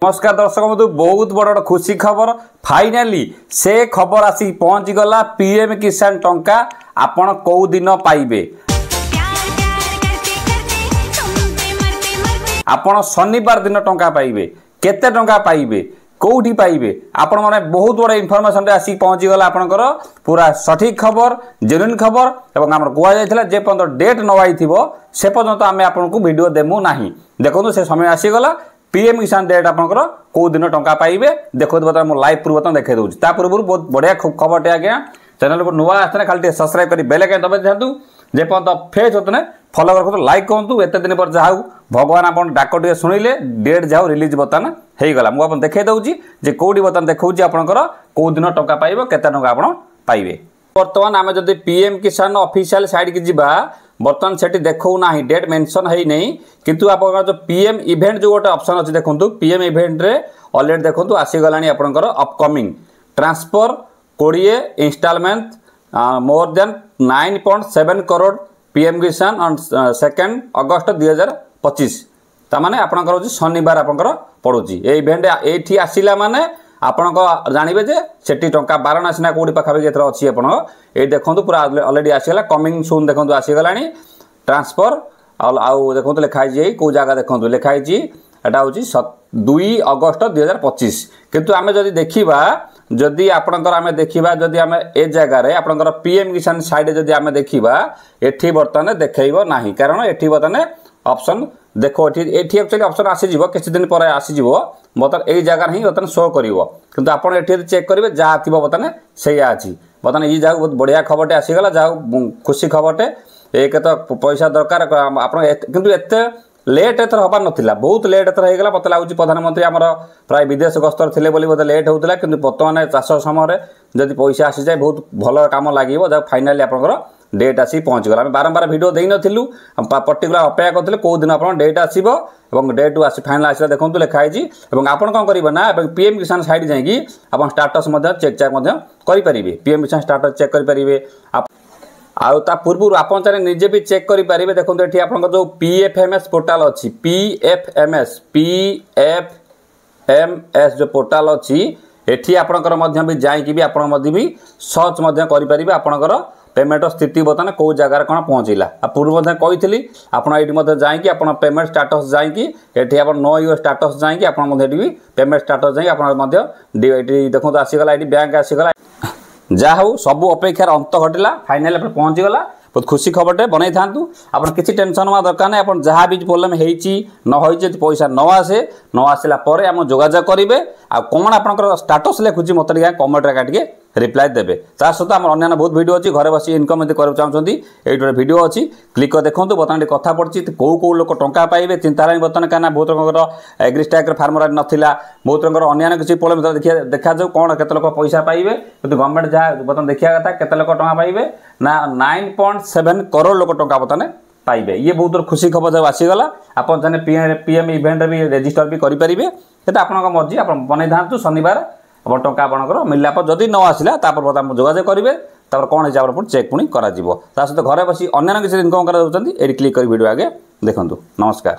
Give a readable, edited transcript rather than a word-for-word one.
नमस्कार दर्शक बंधु बहुत बड़ खुशी खबर फाइनाली से खबर आसी पहुंची गला पीएम किसान टंका आपण कौ दिन पाइबे आपण शनिवार दिन टंका पाइबे केते टंका पाइबे कौटी पाइबे आपण माने बहुत बड़ इनफॉरमेशन रे आसी पहुंची गला आपनकर पूरा सठिक खबर जेन्युइन खबर एवं हमर गुआ जायथिला जे पर्यंत डेट न आइथिबो से पर्यंत आमे आपनको वीडियो देमु नाही देखो से समय आसी गला पीएम किसान डेट आपनकर कौ दिन टंका पाइबे देखो बता मो लाइव पूर्व बता देखे दूची ता पूर्व बहुत बढ़िया खबर टे आज्ञा चैनल पर नुआ आसने खाली सब्सक्राइब करी बेल आइकन दबाई दियंतु जे पर्यंत फेस होतने फॉलो करतो लाइक करंतु एते दिन पर जाऊ भगवान आपन डाक टे सुनिले डेट जाऊ रिलीज बतन हेई गला मु आपन देखे दउची जे कोडी बतन देखौची आपनकर कौ दिन टंका पाइबो केते टंका आपन पाइबे वर्तमान आमे जदी पीएम किसान ऑफिशियल साइड की जिबा बर्तमान सेठी देखौ नाही डेट मेंशन है नहीं किंतु आप जो पीएम इवेंट जो गोटे ऑप्शन अछि देखंतु पीएम इवेंट रे ऑलरेडी देखंतु आसी गलानी आपनकर upcoming transfer 20 instalment more than 9.7 crore PM Kisan on 2 अगस्त 2025 ता माने आपनकर होची शनिवार आपनकर पडुची ए इवेंट एठी आसीला माने आपण जानवे जे सेठी टंका वाराणसी ना कोडी पाखाबे जेथर अछि आपण ए देखंतु पूरा ऑलरेडी आसीगला कमिंग सून देखंतु आसीगलानी ट्रांसफर आउ देखंतु लिखाई जे को जगह देखंतु लिखाई जी एटा होची 2 अगस्त 2025 किंतु आमे जदी देखिबा जदी आपणकर आमे देखिबा जदी आमे ए जगह रे आपणकर पीएम किसान साइड जदी आमे देखिबा एठी वर्तमान देखैबो नाही कारण एठी वर्तमान ऑप्शन देखो एठी एक्चुअली ऑप्शन आसी जीवो किछि दिन पर आसी जीवो बतन ए जगह ही बतन शो करिवो किंतु आपण एठी चेक करिवे जा थिबो बतन सेया अछि बतन ई जाऊ बहुत बढ़िया खबरटे आसी गला जाऊ खुशी खबरटे एक तो पैसा दरकार आपण किंतु एते लेट एथर हबार नथिला बहुत लेट एथर हे गला पता लागुची प्रधानमंत्री हमर प्राय विदेश गस्तर थिले बोली बोले लेट होतला किंतु वर्तमान चाष समय जदि पैसा आसी जाय बहुत भलो काम लागिवो जा फाइनली आपनकर डेट आसी पहुंच गला बारंबार वीडियो देई नथिलु पर्टिकुलर अपेक्षा करथिले को दिन आपन डेट आसीबो एवं डेट आसी फाइनल आसीला देखंतु लिखाई जी एवं आपन कोन करिबा ना एवं पीएम किसान साइड जाईकी आपन स्टेटस मध्ये चेक मध्ये करि परिबे पीएम किसान स्टेटस चेक करि परिबे आउ ता पूर्व आपन चाहे निजे भी चेक करि परिबे देखंतु एठी आपन जो पीएफएमएस पोर्टल अछि पीएफएमएस जो पोर्टल अछि एठी आपनकर मध्ये भी जाईकी भी आपन मध्ये भी सर्च मध्ये करि परिबे आपनकर पेमेंट स्थिति बतन को जगह कौन पहुँचला आ पूर्व कही आपड़ ये जाकि आप पेमेंट स्टाटस जाकि ये आप नो यो स्टाटस जाकि आप पेमेंट स्टाटस जाकि देखो आसीगला ये बैंक आसीगला जहा हूँ सबू अपेक्षार अंत घटला फाइनाल पहुँचीगला बहुत खुशी खबरटे बनई था आप किसी टेंशन हवा दरकार नहीं आप जहाँ भी प्रोब्लेम होती पैसा न आसला आम जोगाजोग करेंगे आ कौन आपंकर स्टाटस लिखुची मत कमेंट रिप्लाई देवे तार सहित आम अन्य बहुत वीडियो अच्छी घरे बस इनकम कर चाहते ये वीडियो अच्छी क्लिक कर देखो बर्तमान कथा पड़ी कौ लोग टंका पाइबे चिंता बर्तमान कहीं बहुत रंग एग्रीस्टैक फार्मर नाला बहुत रंग अन्य किसी प्रोब्लेम देखा जाऊ कौन केत लोक पैसा पाइबे कि गवर्नमेंट जहाँ बर्तमान देखा कथा केत लोक टंका पाइबे ना 9.7 करोड़ लोक टंका बर्तमान पाइबे ये बहुत खुशी खबर जब आसीगला आप पीएम इवेंट भी रेजिस्टर भी करेंगे आप मर्जी आप बनई था शनिवार आप टंका आपंकर मिलला पर जदि न आसला जोगाजोग करेंगे कौन हिसाब से चेक पुणी कर सहित घरे बस अन्य किसी इनकम कर क्लिक कर वीडियो आगे देखो नमस्कार।